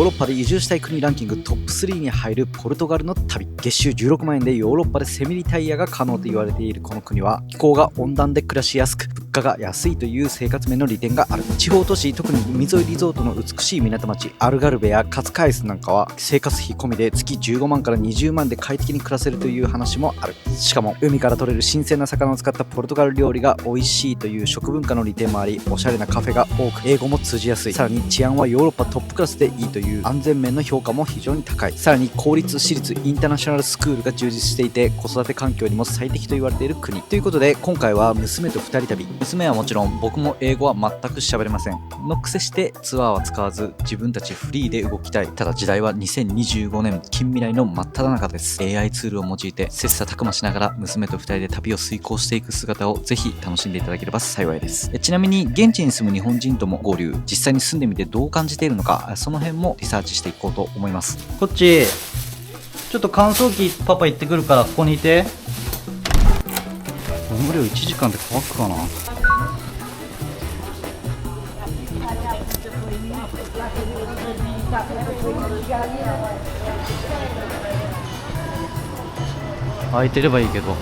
ヨーロッパで移住したい国ランキングトップ3に入るポルトガルの旅。月収16万円でヨーロッパでセミリタイヤが可能と言われているこの国は、気候が温暖で暮らしやすく、物価が安いという生活面の利点がある。地方都市、特に海沿いリゾートの美しい港町アルガルベやカツカイスなんかは生活費込みで月15万から20万で快適に暮らせるという話もある。しかも海から取れる新鮮な魚を使ったポルトガル料理が美味しいという食文化の利点もあり、おしゃれなカフェが多く英語も通じやすい。さらに治安はヨーロッパトップクラスでいいという安全面の評価も非常に高い。さらに公立私立インターナショナルスクールが充実していて、子育て環境にも最適と言われている国ということで、今回は娘と2人旅。娘はもちろん僕も英語は全く喋れませんのくせしてツアーは使わず自分たちフリーで動きたい。ただ時代は2025年近未来の真っ只中です。 AI ツールを用いて切磋琢磨しながら娘と2人で旅を遂行していく姿をぜひ楽しんでいただければ幸いです。ちなみに現地に住む日本人とも合流、実際に住んでみてどう感じているのか、その辺もリサーチしていこうと思います。こっちちょっと乾燥機パパ行ってくるからここにいて。無料1時間で乾くかな。開いてればいいけど。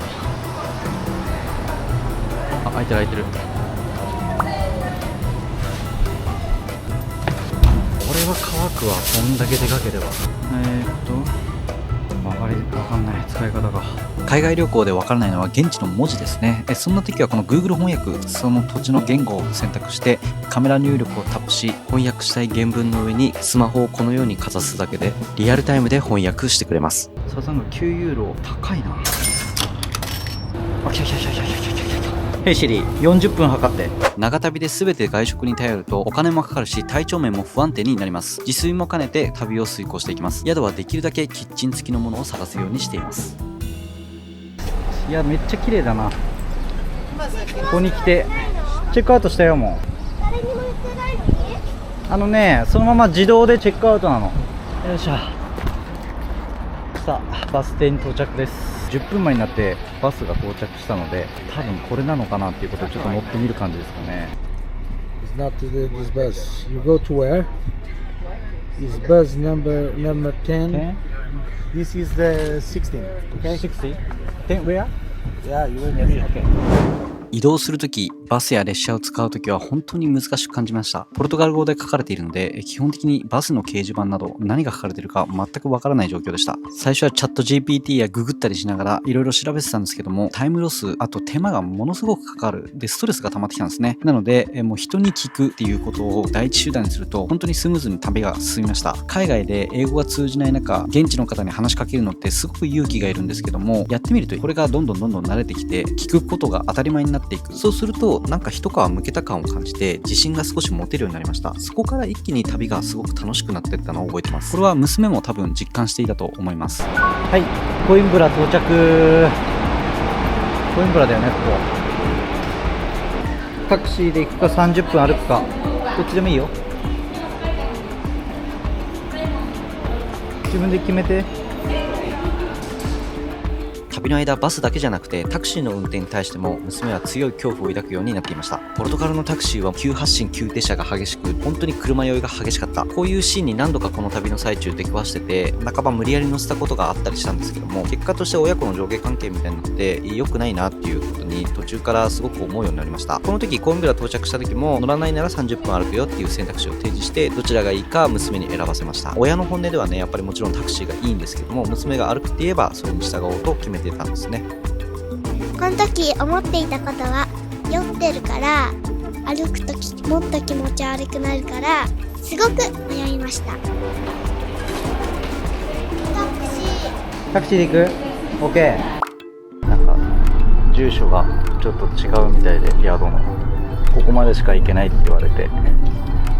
あ、開いてる開いてる。これは乾くわ、こんだけでかければ。わかんない使い方が。海外旅行でわからないのは現地の文字ですね。そんな時はこの Google 翻訳、その土地の言語を選択してカメラ入力をタップし、翻訳したい原文の上にスマホをこのようにかざすだけでリアルタイムで翻訳してくれます。サザンが9ユーロ、高いな。あ、来た来た来た来た来た来た。ヘイシリ、40分測って。長旅で全て外食に頼るとお金もかかるし体調面も不安定になります。自炊も兼ねて旅を遂行していきます。宿はできるだけキッチン付きのものを探すようにしています。いや、めっちゃ綺麗だな。ここに来てチェックアウトしたよ。もうそのまま自動でチェックアウトなの。よいしょ。さあバス停に到着です。10分前になってバスが到着したので、多分これなのかなっていうことでちょっと乗ってみる感じですかね。 It's not this bus. You go to where? Is bus number 10? This is the 16. Okay. 60? 10 where? Yeah, you will see. Okay. 移動するとき、バスや列車を使うときは本当に難しく感じました。ポルトガル語で書かれているので、基本的にバスの掲示板など何が書かれているか全くわからない状況でした。最初はチャット GPT やググったりしながらいろいろ調べてたんですけども、タイムロス、あと手間がものすごくかかる。で、ストレスが溜まってきたんですね。なので、もう人に聞くっていうことを第一手段にすると、本当にスムーズに旅が進みました。海外で英語が通じない中、現地の方に話しかけるのってすごく勇気がいるんですけども、やってみるとこれがどんどん慣れてきて、聞くことが当たり前になっていく。そうすると、なんか一皮むけた感を感じて、自信が少し持てるようになりました。そこから一気に旅がすごく楽しくなっていったのを覚えてます。これは娘も多分実感していたと思います。はい、コインブラ到着。コインブラだよね、ここ。タクシーで行くか30分歩くか、どっちでもいいよ。自分で決めて。旅の間、バスだけじゃなくてタクシーの運転に対しても娘は強い恐怖を抱くようになっていました。ポルトガルのタクシーは急発進急停車が激しく、本当に車酔いが激しかった。こういうシーンに何度かこの旅の最中出くわしてて、半ば無理やり乗せたことがあったりしたんですけども、結果として親子の上下関係みたいになって良くないなっていうことに途中からすごく思うようになりました。この時コインブラ到着した時も、乗らないなら30分歩くよっていう選択肢を提示して、どちらがいいか娘に選ばせました。親の本音ではね、やっぱりもちろんタクシーがいいんですけども、娘が歩くって言えばそれに従おうと決めてたんですね。この時思っていたことは、酔ってるから歩く時もっと気持ち悪くなるからすごく悩みました。タクシーで行く？ OK。 なんか住所がちょっと違うみたいで、宿のここまでしか行けないって言われて、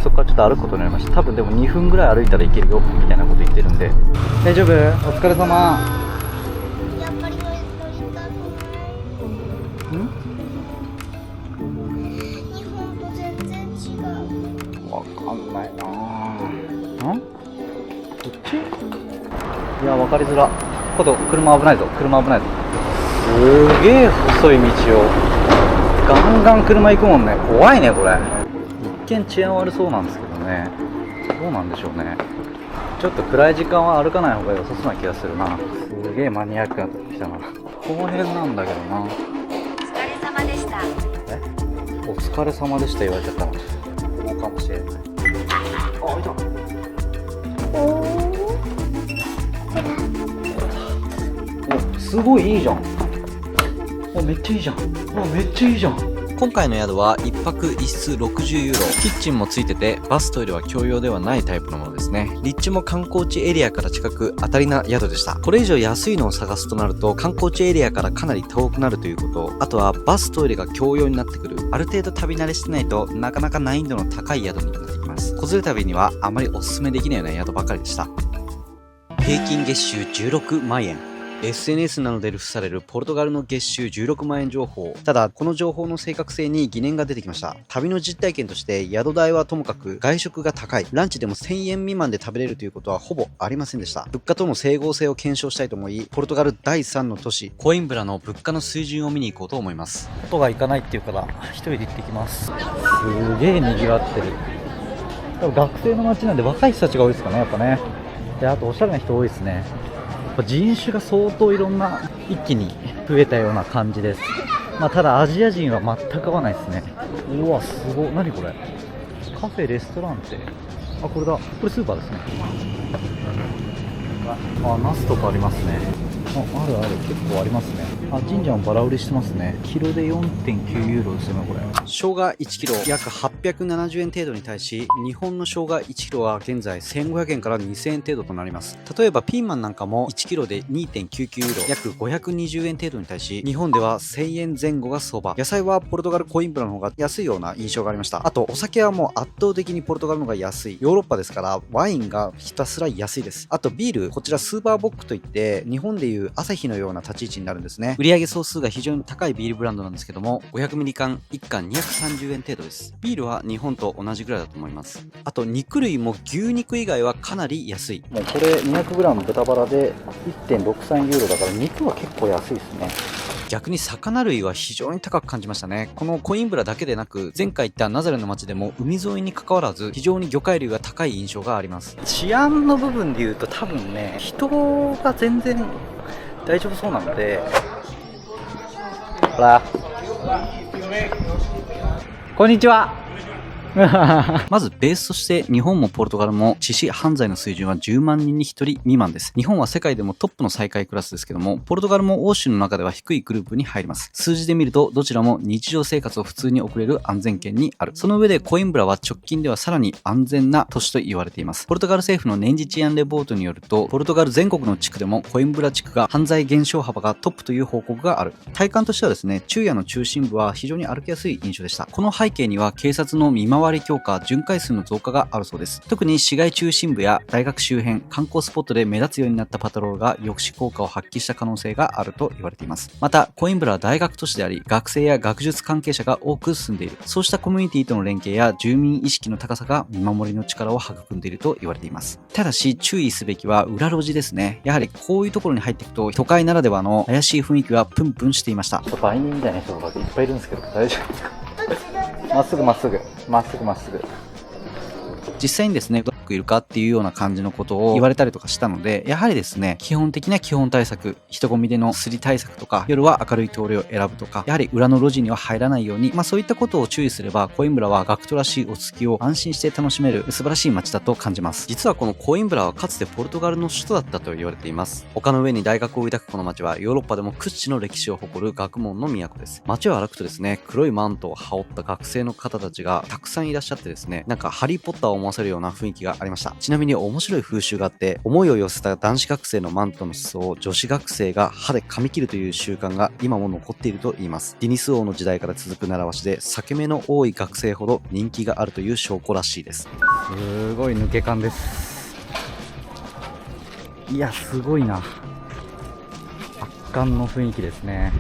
そこからちょっと歩くことになりました。多分でも2分ぐらい歩いたら行けるよみたいなこと言ってるんで。大丈夫？お疲れ様。やっぱり乗りたくない。日本と全然違う。わかんないなぁ。こっち？いや、分かりづら。こと車危ないぞ、車危ないぞ。すげえ細い道をガンガン車行くもんね。怖いねこれ。一見治安悪そうなんですけどね、どうなんでしょうね。ちょっと暗い時間は歩かない方が良さそうな気がするな。すげえマニアックなとこ来たな。この辺なんだけどな。お疲れ様でした。お疲れ様でした言われちゃったの。ここかもしれない。あ、いた。お、すごいいいじゃん。お、めっちゃいいじゃん。お、めっちゃいいじゃん。今回の宿は1泊1室60ユーロ、キッチンもついててバストイレは共用ではないタイプのものですね。立地も観光地エリアから近く当たりな宿でした。これ以上安いのを探すとなると観光地エリアからかなり遠くなるということ、あとはバストイレが共用になってくる。ある程度旅慣れしてないとなかなか難易度の高い宿になってきます。子連れ旅にはあまりおすすめできないような宿ばかりでした。平均月収16万円。SNS などで流布されるポルトガルの月収16万円情報。ただ、この情報の正確性に疑念が出てきました。旅の実体験として宿代はともかく外食が高い。ランチでも1000円未満で食べれるということはほぼありませんでした。物価との整合性を検証したいと思い、ポルトガル第3の都市、コインブラの物価の水準を見に行こうと思います。音が行かないっていうから一人で行ってきます。すげえ賑わってる。多分学生の街なんで若い人たちが多いですかね、やっぱね。で、あとおしゃれな人多いですね。人種が相当いろんな一気に増えたような感じです。まあ、ただアジア人は全く合わないですね。うわ、すごい。何これ、カフェレストランって、あ、これだ。これスーパーですね。あ、ナスとかありますね。あるある、結構ありますね。あ、神社もバラ売りしてますね。キロで 4.9 ユーロですよね、これ。生姜1キロ約870円程度に対し、日本の生姜1キロは現在1500円から2000円程度となります。例えばピーマンなんかも1キロで 2.99 ユーロ約520円程度に対し、日本では1000円前後が相場。野菜はポルトガルコインブラの方が安いような印象がありました。あとお酒はもう圧倒的にポルトガルの方が安い。ヨーロッパですからワインがひたすら安いです。あとビール、こちらスーパーボックといって日本でいうアサヒのような立ち位置になるんですね。売上総数が非常に高いビールブランドなんですけども、500ミリ缶1缶230円程度です。ビールは日本と同じぐらいだと思います。あと肉類も牛肉以外はかなり安い。もうこれ 200g 豚バラで 1.63 ユーロだから肉は結構安いですね。逆に魚類は非常に高く感じましたね。このコインブラだけでなく、前回行ったナザレの街でも海沿いに関わらず非常に魚介類が高い印象があります。治安の部分で言うと多分ね、人が全然大丈夫そうなので。ほら、こんにちは。まずベースとして日本もポルトガルも致死犯罪の水準は10万人に1人未満です。日本は世界でもトップの最下位クラスですけども、ポルトガルも欧州の中では低いグループに入ります。数字で見るとどちらも日常生活を普通に送れる安全圏にある。その上でコインブラは直近ではさらに安全な都市と言われています。ポルトガル政府の年次治安レポートによると、ポルトガル全国の地区でもコインブラ地区が犯罪減少幅がトップという報告がある。体感としてはですね、昼夜の中心部は非常に歩きやすい印象でした。この背景には警察の見回り強化、巡回数の増加があるそうです。特に市街中心部や大学周辺、観光スポットで目立つようになったパトロールが抑止効果を発揮した可能性があると言われています。また、コインブラは大学都市であり、学生や学術関係者が多く住んでいる。そうしたコミュニティとの連携や住民意識の高さが見守りの力を育んでいると言われています。ただし、注意すべきは裏路地ですね。やはりこういうところに入っていくと、都会ならではの怪しい雰囲気がプンプンしていました。ちょっと売人みたいな人がいっぱいいるんですけど、大丈夫ですか？まっすぐまっすぐまっすぐまっすぐ。実際にですね、どういるかっていうような感じのことを言われたりとかしたので、やはりですね、基本的な基本対策、人混みでのすり対策とか、夜は明るい通りを選ぶとか、やはり裏の路地には入らないように、そういったことを注意すれば、コインブラは学徒らしい落ち着きを安心して楽しめる素晴らしい街だと感じます。実はこのコインブラはかつてポルトガルの首都だったと言われています。丘の上に大学を抱くこの街はヨーロッパでも屈指の歴史を誇る学問の都です。街を歩くとですね、黒いマントを羽織った学生の方たちがたくさんいらっしゃってですね、なんかハリーポッターを思わせるような雰囲気がありました。ちなみに面白い風習があって、思いを寄せた男子学生のマントの裾を女子学生が歯で噛み切るという習慣が今も残っていると言います。ディニス王の時代から続く習わしで、裂け目の多い学生ほど人気があるという証拠らしいです。すごい抜け感です。いや、すごいな。圧巻の雰囲気ですね。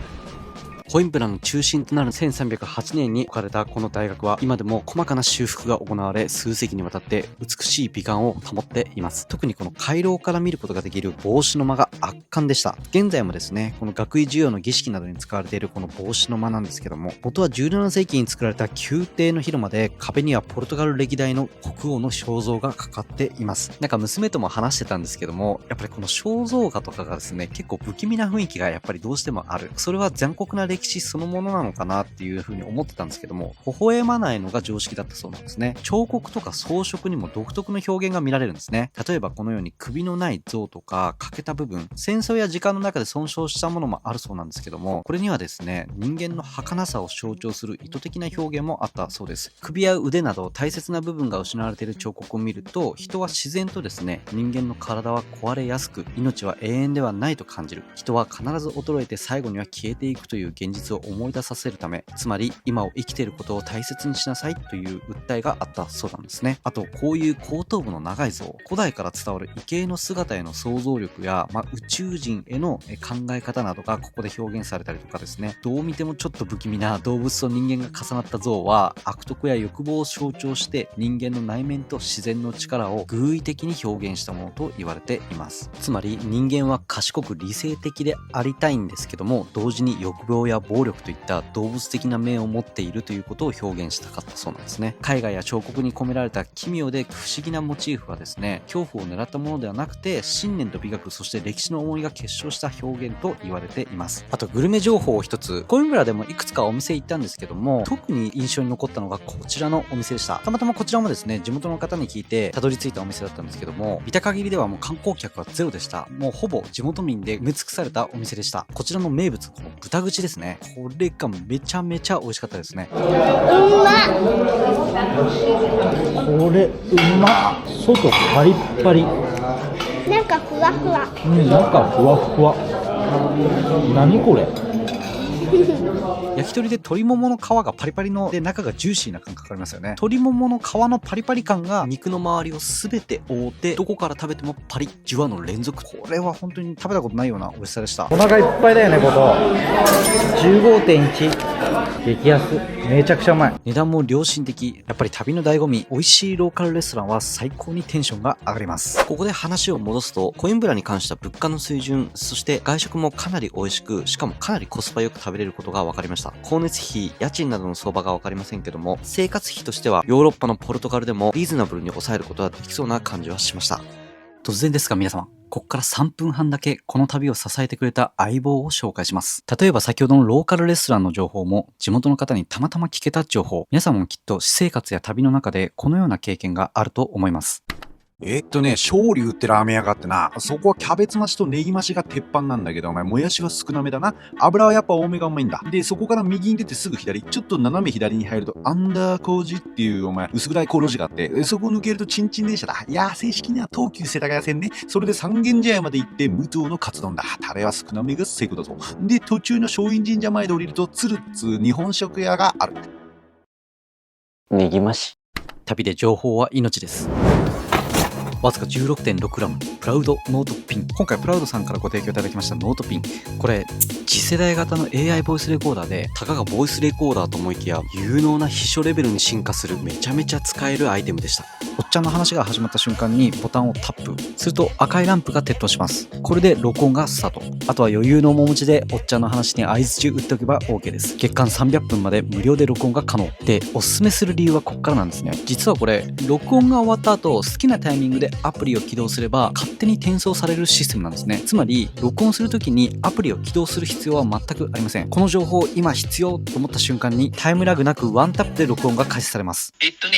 コインブラの中心となる1308年に置かれたこの大学は今でも細かな修復が行われ、数世紀にわたって美しい美観を保っています。特にこの回廊から見ることができる帽子の間が圧巻でした。現在もですね、この学位授与の儀式などに使われているこの帽子の間なんですけども、元は17世紀に作られた宮廷の広間で、壁にはポルトガル歴代の国王の肖像がかかっています。なんか娘とも話してたんですけども、やっぱりこの肖像画とかがですね、結構不気味な雰囲気がやっぱりどうしてもある。それは残酷な歴史そのものなのかなっていう風に思ってたんですけども、微笑まないのが常識だったそうなんですね。彫刻とか装飾にも独特の表現が見られるんですね。例えばこのように首のない像とか欠けた部分、戦争や時間の中で損傷したものもあるそうなんですけども、これにはですね、人間の儚さを象徴する意図的な表現もあったそうです。首や腕など大切な部分が失われている彫刻を見ると、人は自然とですね、人間の体は壊れやすく、命は永遠ではないと感じる。人は必ず衰えて最後には消えていくという現実を思い出させるため、つまり今を生きていることを大切にしなさいという訴えがあったそうなんですね。あと、こういう後頭部の長い像、古代から伝わる異形の姿への想像力や、宇宙人への考え方などがここで表現されたりとかですね、どう見てもちょっと不気味な動物と人間が重なった像は、悪徳や欲望を象徴して人間の内面と自然の力を偶意的に表現したものと言われています。つまり人間は賢く理性的でありたいんですけども、同時に欲望や暴力といった動物的な面を持っているということを表現したかったそうなんですね。絵画や彫刻に込められた奇妙で不思議なモチーフはですね、恐怖を狙ったものではなくて、信念と美学、そして歴史の重みが結晶した表現と言われています。あとグルメ情報を一つ、コインブラでもいくつかお店行ったんですけども、特に印象に残ったのがこちらのお店でした。たまたまこちらもですね、地元の方に聞いてたどり着いたお店だったんですけども、見た限りではもう観光客はゼロでした。もうほぼ地元民で埋め尽くされたお店でした。こちらの名物、この豚串ですね。これがめちゃめちゃ美味しかったですね。これうまっ。外パリッパリ。なんかふわふわ。中ふわふわ。何これ。焼き鳥で鶏ももの皮がパリパリので中がジューシーな感覚ありますよね。鶏ももの皮のパリパリ感が肉の周りを全て覆って、どこから食べてもパリッジュワの連続。これは本当に食べたことないような美味しさでした。お腹いっぱいだよね、ここ。15.1。激安。めちゃくちゃうまい。値段も良心的。やっぱり旅の醍醐味、美味しいローカルレストランは最高にテンションが上がります。ここで話を戻すと、コインブラに関しては物価の水準、そして外食もかなり美味しく、しかもかなりコスパよく食べれることが分かりました。光熱費、家賃などの相場が分かりませんけども、生活費としてはヨーロッパのポルトガルでもリーズナブルに抑えることができそうな感じはしました。突然ですが皆様、ここから3分半だけこの旅を支えてくれた相棒を紹介します。例えば先ほどのローカルレストランの情報も地元の方にたまたま聞けた情報。皆さんもきっと私生活や旅の中でこのような経験があると思います。昇龍ってラーメン屋があってな、そこはキャベツ増しとネギ増しが鉄板なんだけど、お前、もやしは少なめだな。油はやっぱ多めがうまいんだ。で、そこから右に出てすぐ左、ちょっと斜め左に入ると、アンダー工事っていう、お前、薄暗い航路地があって、そこを抜けるとチンチン電車だ。いやー、正式には東急世田谷線ね。それで三軒茶屋まで行って、無糖のカツ丼だ。タレは少なめがセコだぞ。で、途中の松陰神社前で降りると、つるっつ日本食屋がある。ネギ増し。旅で情報は命です。わずか 16.6g プラウドノートピン。今回プラウドさんからご提供いただきましたノートピン。これ次世代型の AI ボイスレコーダーで、たかがボイスレコーダーと思いきや有能な秘書レベルに進化するめちゃめちゃ使えるアイテムでした。おっちゃんの話が始まった瞬間にボタンをタップすると赤いランプが点灯します。これで録音がスタート。あとは余裕の面持ちでおっちゃんの話に相槌打っておけば OK です。月間300分まで無料で録音が可能で、おすすめする理由はこっからなんですね。実はこれ録音が終わった後、好きなタイミングでアプリを起動すれば勝手に転送されるシステムなんですね。つまり録音するときにアプリを起動する必要は全くありません。この情報今必要と思った瞬間にタイムラグなくワンタップで録音が開始されます。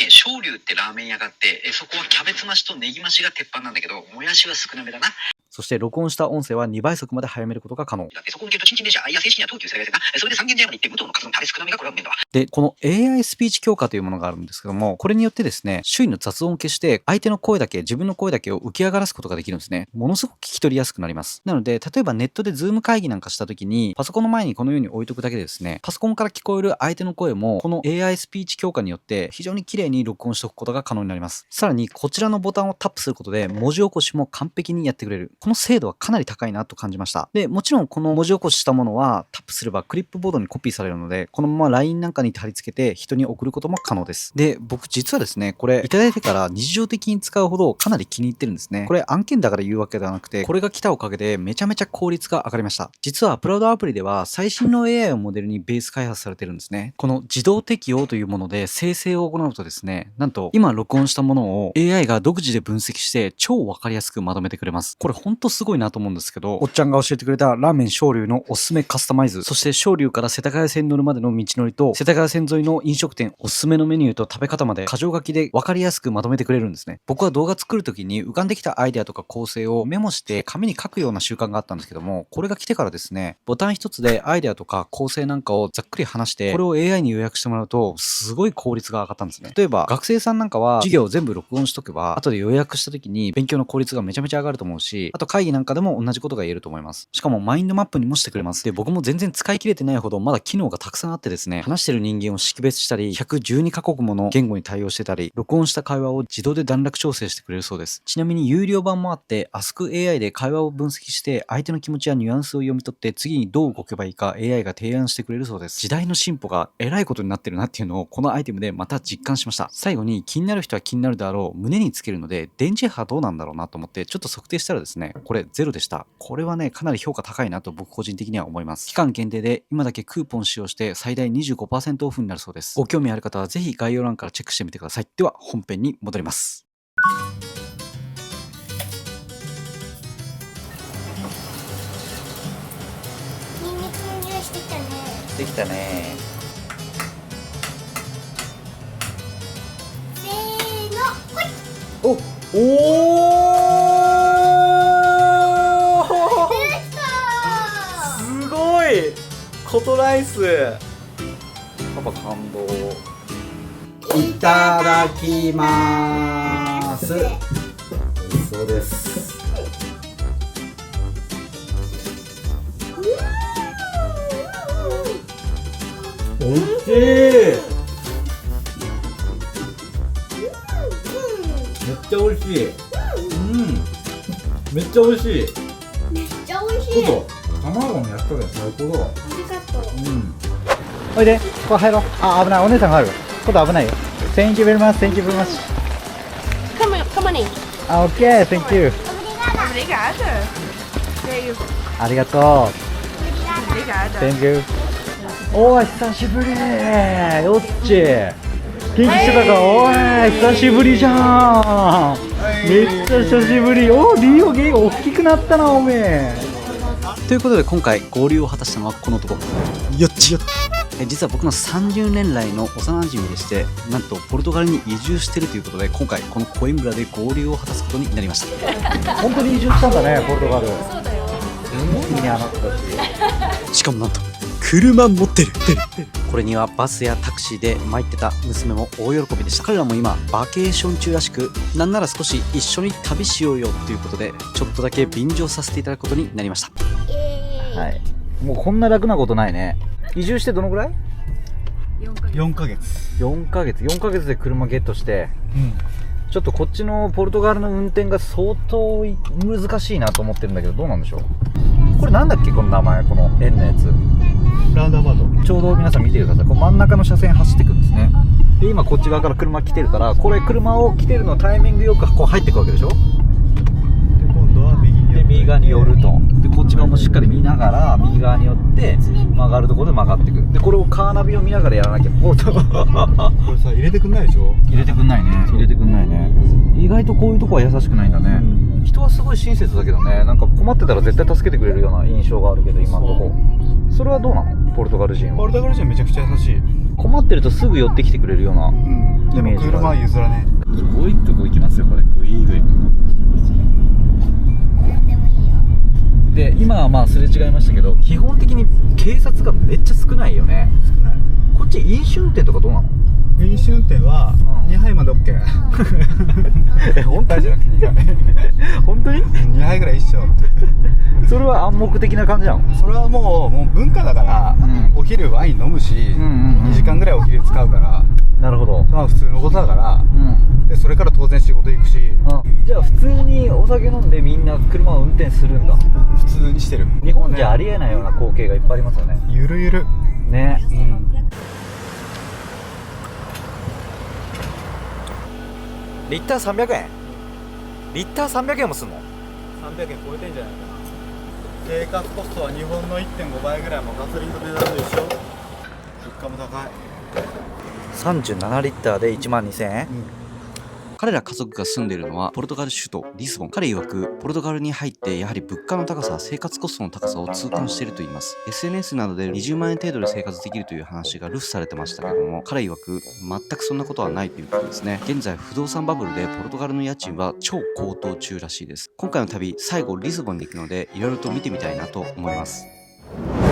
昇龍ってラーメン屋があって、そこはキャベツ増しとネギ増しが鉄板なんだけど、もやしは少なめだな。そして録音した音声は2倍速まで早めることが可能。だってそこに行けるとチンチン電車、いや正式には東急世田谷線な。それで三軒茶屋まで行って無糖のカツ丼タレ少なめがこれはうめんだわ。で、この AI スピーチ強化というものがあるんですけども、これによってですね、周囲の雑音を消して相手の声だけ、自分の声だけを浮き上がらすことができるんですね。ものすごく聞き取りやすくなります。なので、例えばネットでズーム会議なんかした時に、パソコンの前にこのように置いとくだけでですね、パソコンから聞こえる相手の声もこの AI スピーチ強化によって非常に綺麗に録音しておくことが可能になります。さらにこちらのボタンをタップすることで文字起こしも完璧にやってくれる。この精度はかなり高いなと感じました。で、もちろんこの文字起こししたものはタップすればクリップボードにコピーされるので、このまま LINE なんかに貼り付けて人に送ることも可能です。で、僕実はですね、これいただいてから日常的に使うほどかなり気に入ってるんですね。これ案件だから言うわけではなくて、これが来たおかげでめちゃめちゃ効率が上がりました。実はプラウドアプリでは最新の AI をモデルにベース開発されてるんですね。この自動適用というもので生成を行うとですね、なんと今録音したものを AI が独自で分析して超わかりやすくまとめてくれます。これほんとすごいなと思うんですけど、おっちゃんが教えてくれたラーメン昇龍のおすすめカスタマイズ、そして昇龍から世田谷線に乗るまでの道のりと世田谷線沿いの飲食店おすすめのメニューと食べ方まで箇条書きでわかりやすくまとめてくれるんですね。僕は動画作るときに浮かんできたアイデアとか構成をメモして紙に書くような習慣があったんですけども、これが来てからですね、ボタン一つでアイデアとか構成なんかをざっくり話して、これを AI に予約してもらうとすごい効率が上がったんですね。例えば学生さんなんかは授業を全部録音しとけば後で予約した時に勉強の効率がめちゃめちゃ上がると思うし、あと会議なんかでも同じことが言えると思います。しかもマインドマップにもしてくれます。で、僕も全然使い切れてないほどまだ機能がたくさんあってですね、話してる人間を識別したり、112カ国もの言語に対応してたり、録音した会話を自動で段落調整してくれるそうです。ちなみに有料版もあって AskAI で会話を分析して相手の気持ちやニュアンスを読み取って次にどう動けばいいか AI が提案してくれるそうです。時代の進歩がえらいことになってるなっていうのをこのアイテムでまた実感しました。最後に気になる人は気になるであろう胸につけるので電磁波どうなんだろうなと思ってちょっと測定したらですね、これ0でした。これはね、かなり評価高いなと僕個人的には思います。期間限定で今だけクーポン使用して最大 25% オフになるそうです。ご興味ある方はぜひ概要欄からチェックしてみてください。では本編に戻ります。ニンニクの匂いしてきたね。できたね。せーの、ほい。おおできたすごいコトライス。パパ感動。いただきまーす。美味しそうです。おいしい。めっちゃ美味しい。めっちゃ美味しい。めっちゃ美味しい。卵の焼き加減最高だわ。ありがとう。おいで、ここ入ろう。あ、危ない。お姉さんがある。ここ危ないよ。Thank you very much. Thank you very much. Come on in. あ、OK. Thank you. Obrigada. Veio. ありがとう。Obrigada. Thank you. おー、久しぶり。よっち。元気してたか。おい、久しぶりじゃん。めっちゃ久しぶり。おー、リオゲイ大きくなったな、おめえ。ということで今回合流を果たしたのはこの男、よっちよっ。実は僕の30年来の幼馴染でして、なんとポルトガルに移住してるということで今回このコインブラで合流を果たすことになりました。本当に移住したんだね、ポルトガル。そうだよ。すごいね、あなたたち。しかもなんと車持ってる。これにはバスやタクシーで参ってた娘も大喜びでした。彼らも今バケーション中らしく、なんなら少し一緒に旅しようよということでちょっとだけ便乗させていただくことになりました。はい。もうこんな楽なことないね。移住してどのぐらい4ヶ月。 4ヶ月。4ヶ月で車ゲットして、ちょっとこっちのポルトガルの運転が相当難しいなと思ってるんだけど、どうなんでしょう。これなんだっけ、この名前、この円のやつ。ラウンドアバウト。ちょうど皆さん見てください。こう真ん中の車線走っていくんですね。で、今こっち側から車来てるから、これ車を来てるのタイミングよくこう入っていくわけでしょ。で、今度は右に。で、右側に寄ると。で、こっち側もしっかり見ながら、右側に寄って、曲がるところで曲がっていく。で、これをカーナビを見ながらやらなきゃ。これさ、入れてくんないでしょ。入れてくんないね。入れてくんないね。意外とこういうとこは優しくないんだね。人はすごい親切だけどね、なんか困ってたら絶対助けてくれるような印象があるけど、今のとこ。それはどうなの？ポルトガル人は。ポルトガル人はめちゃくちゃ優しい。困ってるとすぐ寄ってきてくれるような。でも車は譲らねえ。すごいとこ行きますよ、これ。グイグイ。で、今はまあすれ違いましたけど、基本的に警察がめっちゃ少ないよね。少ない。こっち飲酒運転とかどうなの？飲酒運転は2杯まで OK。え、本当に？じゃなくて2杯。本当に2杯ぐらい一緒って。それは暗黙的な感じなの？それはもう文化だから、お昼ワイン飲むし、2時間ぐらいお昼使うから、なるほど。まあ普通のことだから、でそれから当然仕事行くし、じゃあ普通にお酒飲んでみんな車を運転するんだ。普通にしてる。日本じゃありえないような光景がいっぱいありますよね。ゆるゆるね。リッター300円。リッター300円もすんの？ 300円超えてんじゃないかな。生活コストは日本の 1.5 倍ぐらい、もうガソリンと値段と一緒。物価も高い。37リッターで12000円。彼ら家族が住んでいるのはポルトガル首都リスボン。彼曰くポルトガルに入ってやはり物価の高さ、生活コストの高さを痛感していると言います。 SNS などで20万円程度で生活できるという話が流布されてましたけども、彼曰く全くそんなことはないということですね。現在不動産バブルでポルトガルの家賃は超高騰中らしいです。今回の旅最後リスボンに行くのでいろいろと見てみたいなと思います。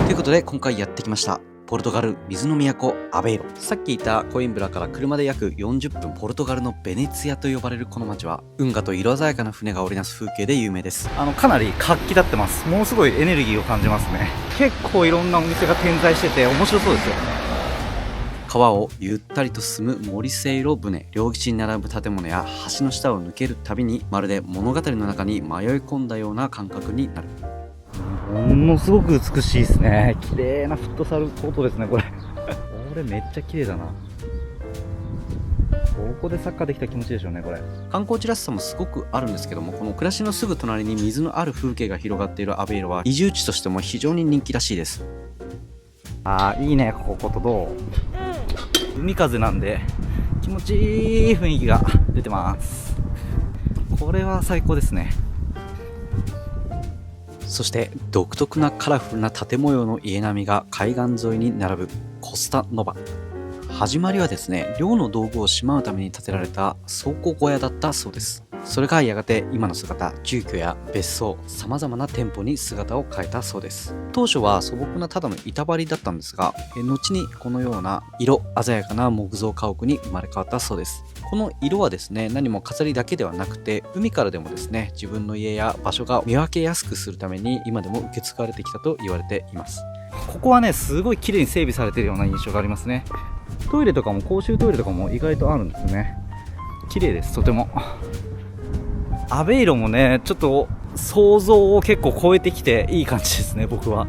ということで今回やってきましたポルトガル水の都アベイロ。さっきいたコインブラから車で約40分、ポルトガルのベネツィアと呼ばれるこの街は運河と色鮮やかな船が織りなす風景で有名です。かなり活気立ってます。ものすごいエネルギーを感じますね。結構いろんなお店が点在してて面白そうですよ。川をゆったりと進むモリセイロ船。両岸に並ぶ建物や橋の下を抜けるたびにまるで物語の中に迷い込んだような感覚になる。ものすごく美しいですね。綺麗なフットサルコートですね、これ。これめっちゃ綺麗だな。ここでサッカーできたら気持ちいいでしょうね、これ。観光地らしさもすごくあるんですけども、この暮らしのすぐ隣に水のある風景が広がっているアベイロは移住地としても非常に人気らしいです。いいね、こことどう？海風なんで気持ちいい雰囲気が出てます。これは最高ですね。そして独特なカラフルな縦模様の家並みが海岸沿いに並ぶコスタノバ。始まりはですね、漁の道具をしまうために建てられた倉庫小屋だったそうです。それがやがて今の姿、住居や別荘、様々な店舗に姿を変えたそうです。当初は素朴なただの板張りだったんですが、後にこのような色鮮やかな木造家屋に生まれ変わったそうです。この色はですね、何も飾りだけではなくて、海からでもですね、自分の家や場所が見分けやすくするために今でも受け継がれてきたと言われています。ここはね、すごい綺麗に整備されているような印象がありますね。トイレとかも、公衆トイレとかも意外とあるんですね。綺麗です、とても。アベイロもね、ちょっと想像を結構超えてきていい感じですね、僕は。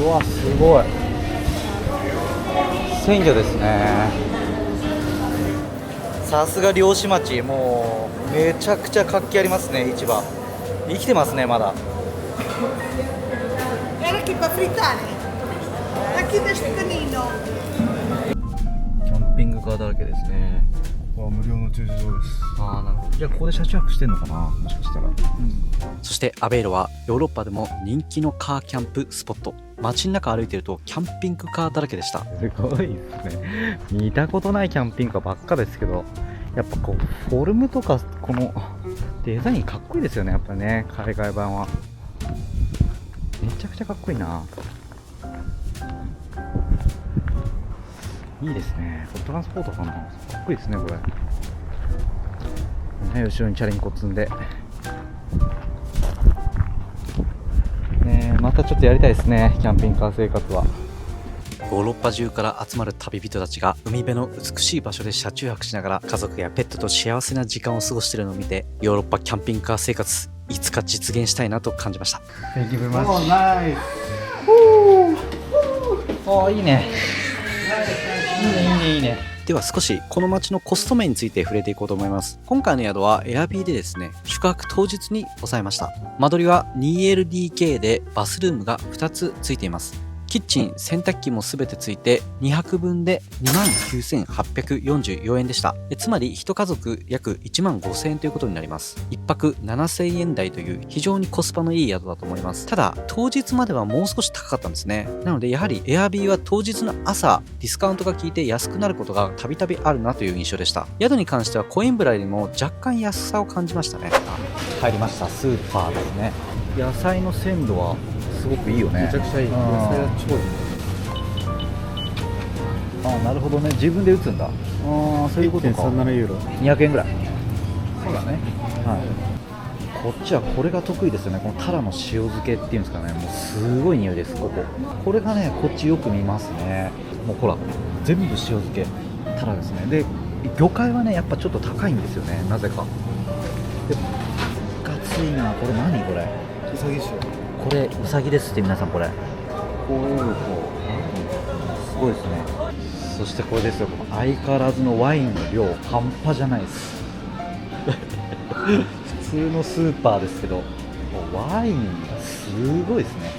うわ、すごい。鮮魚ですね。さすが漁師町、もうめちゃくちゃ活気ありますね、市場。生きてますね、まだ。キャンピングカーだらけですね。ここは無料の駐車場です。なるほど。じゃあここで車中泊してんのかな、もしかしたら。そしてアベイロはヨーロッパでも人気のカーキャンプスポット。街の中歩いてるとキャンピングカーだらけでした。すごいですね。見たことないキャンピングカーばっかですけど、やっぱこうフォルムとかこのデザインかっこいいですよね、やっぱね、海外版は。めちゃくちゃかっこいいな。いいですね。これトランスポートかな、かっこいいですね、これ。ね、後ろにチャリンコ積んで。ね、またちょっとやりたいですね、キャンピングカー生活は。ヨーロッパ中から集まる旅人たちが海辺の美しい場所で車中泊しながら家族やペットと幸せな時間を過ごしているのを見て、ヨーロッパキャンピングカー生活いつか実現したいなと感じました。Thank you very much. Oh, nice. いいね。いいね、いいね、いいね。では少しこの街のコスト面について触れていこうと思います。今回の宿はエアビーでですね、宿泊当日に抑えました。間取りは 2LDK でバスルームが2つついています。キッチン、洗濯機も全てついて2泊分で 29,844 円でした。つまり1家族約 15,000 円ということになります。1泊 7,000 円台という非常にコスパのいい宿だと思います。ただ当日まではもう少し高かったんですね。なのでやはりエアビーは当日の朝ディスカウントが効いて安くなることがたびたびあるなという印象でした。宿に関してはコインブラよりも若干安さを感じましたね。入りました。スーパーですね。野菜の鮮度はすごくいいよね。めちゃくちゃいい。野菜は超いい。なるほどね。自分で打つんだ。そういうことか。1.37ユーロ。200円ぐらい。そうだね。はい。こっちはこれが得意ですよね。このタラの塩漬けっていうんですかね。もうすごい匂いです、ここ。これがね、こっちよく見ますね。もうほら、全部塩漬け。タラですね。で、魚介はねやっぱちょっと高いんですよね、なぜか。でガツいな。これ何これ、うさぎ塩。これうさぎですって。皆さんこれこうすごいですね。そしてこれですよ、この相変わらずのワインの量半端じゃないです普通のスーパーですけどワインがすごいですね。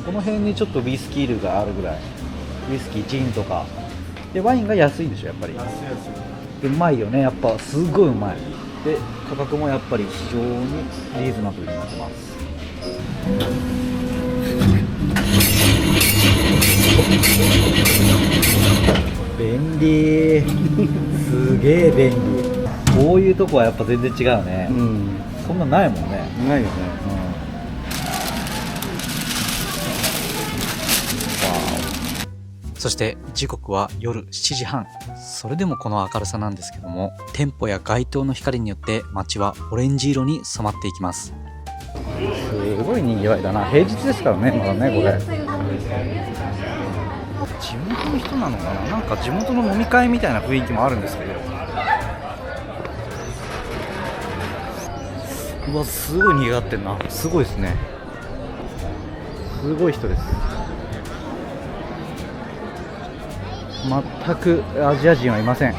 この辺にちょっとウイスキー類があるぐらい、ウイスキー、ジンとかで、ワインが安いんでしょやっぱり。安い安い。でうまいよね、やっぱすごいうまい。で価格もやっぱり非常にリーズナブルになってます。便利すげえ便利。こういうとこはやっぱ全然違うね。そんなないもんね。ないよね。そして時刻は夜7時半。それでもこの明るさなんですけども、店舗や街灯の光によって街はオレンジ色に染まっていきます。すごい賑わいだな。平日ですからね、まだねこれ。地元の人なのかな、なんか地元の飲み会みたいな雰囲気もあるんですけど。うわすごい賑わってんな。すごいですね。すごい人です。全くアジア人はいません。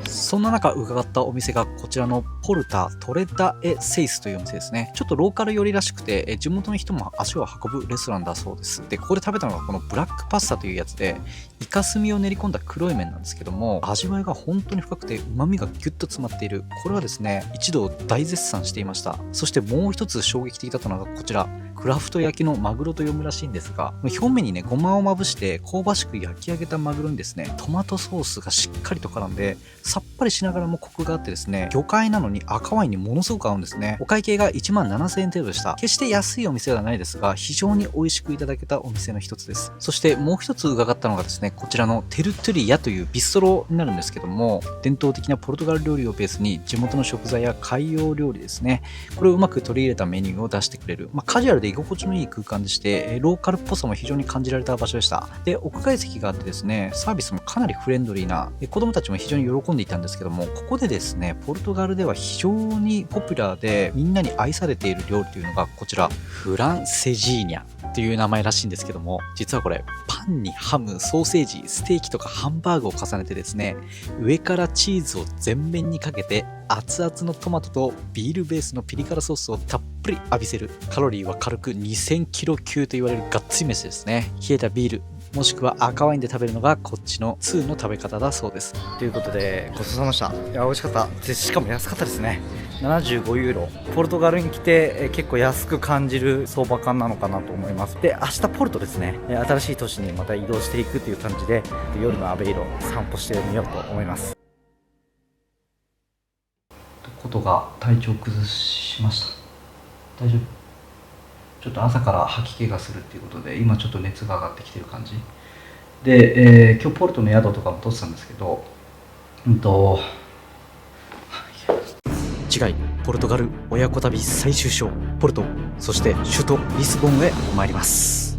そんな中伺ったお店がこちらのポルタ・トレタ・エ・セイスというお店ですね。ちょっとローカル寄りらしくて、地元の人も足を運ぶレストランだそうです。で、ここで食べたのがこのブラックパスタというやつで、イカスミを練り込んだ黒い麺なんですけども、味わいが本当に深くて旨味がギュッと詰まっている。これはですね、一度大絶賛していました。そしてもう一つ衝撃的だったのがこちら。クラフト焼きのマグロと読むらしいんですが、表面にね、ごまをまぶして香ばしく焼き上げたマグロにですね、トマトソースがしっかりと絡んで、さっぱりしながらもコクがあってですね、魚介なのに赤ワインにものすごく合うんですね。お会計が17,000円程度でした。決して安いお店ではないですが、非常に美味しくいただけたお店の一つです。そしてもう一つ伺ったのがですね、こちらのテルトゥリアというビストロになるんですけども、伝統的なポルトガル料理をベースに地元の食材や海洋料理ですね、これをうまく取り入れたメニューを出してくれる、カジュアルで居心地のいい空間でして、ローカルっぽさも非常に感じられた場所でした。で、屋外席があってですね、サービスもかなりフレンドリーな、子供たちも非常に喜んでいたんですけども、ここでですね、ポルトガルでは非常にポピュラーでみんなに愛されている料理というのがこちら、フランセジーニャという名前らしいんですけども、実はこれパンにハム、ソーセージ、ステーキとかハンバーグを重ねてですね、上からチーズを全面にかけて熱々のトマトとビールベースのピリ辛ソースをたっぷり浴びせる。カロリーは軽く2000キロ級と言われるガッツリ飯ですね。冷えたビールもしくは赤ワインで食べるのがこっちの2の食べ方だそうです。ということでごちそうさまでした。いや美味しかった。でしかも安かったですね。75ユーロ。ポルトガルに来て結構安く感じる相場感なのかなと思います。で明日ポルトですね、新しい都市にまた移動していくという感じで、夜のアベイロ散歩してみようと思います。ことが体調崩しました。大丈夫？ちょっと朝から吐き気がするっていうことで、今ちょっと熱が上がってきてる感じで、今日ポルトの宿とかも取ってたんですけど、次回ポルトガル親子旅最終章ポルト、そして首都リスボンへ参ります。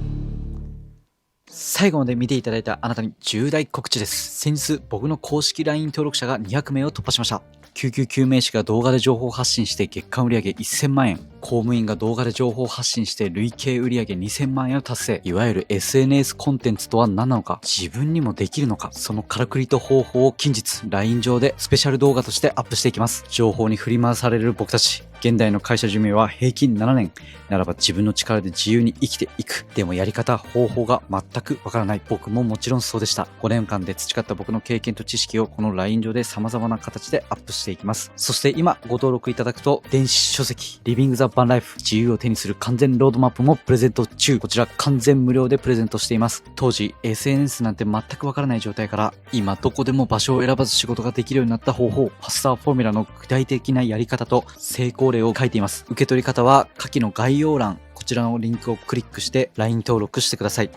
最後まで見ていただいたあなたに重大告知です。先日僕の公式 LINE 登録者が200名を突破しました。救急救命士が動画で情報発信して月間売上1000万円、公務員が動画で情報発信して累計売上2000万円を達成。いわゆる SNS コンテンツとは何なのか、自分にもできるのか、そのからくりと方法を近日 LINE 上でスペシャル動画としてアップしていきます。情報に振り回される僕たち、現代の会社寿命は平均7年ならば自分の力で自由に生きていく。でもやり方、方法が全くわからない。僕ももちろんそうでした。5年間で培った僕の経験と知識をこの LINE 上で様々な形でアップしていきます。そして今ご登録いただくと電子書籍リビングザバンライフ、自由を手にする完全ロードマップもプレゼント中。こちら完全無料でプレゼントしています。当時 SNS なんて全くわからない状態から今どこでも場所を選ばず仕事ができるようになった方法、ハッサーフォーミュラの具体的なやり方と成功例を書いています。受け取り方は下記の概要欄、こちらのリンクをクリックして LINE 登録してください。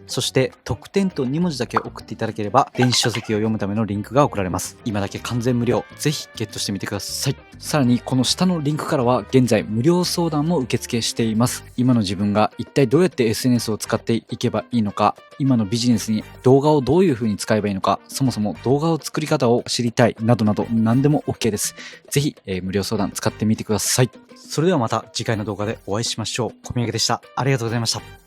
そして特典と2文字だけ送っていただければ電子書籍を読むためのリンクが送られます。今だけ完全無料。ぜひゲットしてみてください。さらにこの下のリンクからは現在無料相談も受付しています。今の自分が一体どうやって SNS を使っていけばいいのか、今のビジネスに動画をどういう風に使えばいいのか、そもそも動画を作り方を知りたいなどなど何でも OK です。ぜひ、無料相談使ってみてください。それではまた次回の動画でお会いしましょう。小宮山でした。ありがとうございました。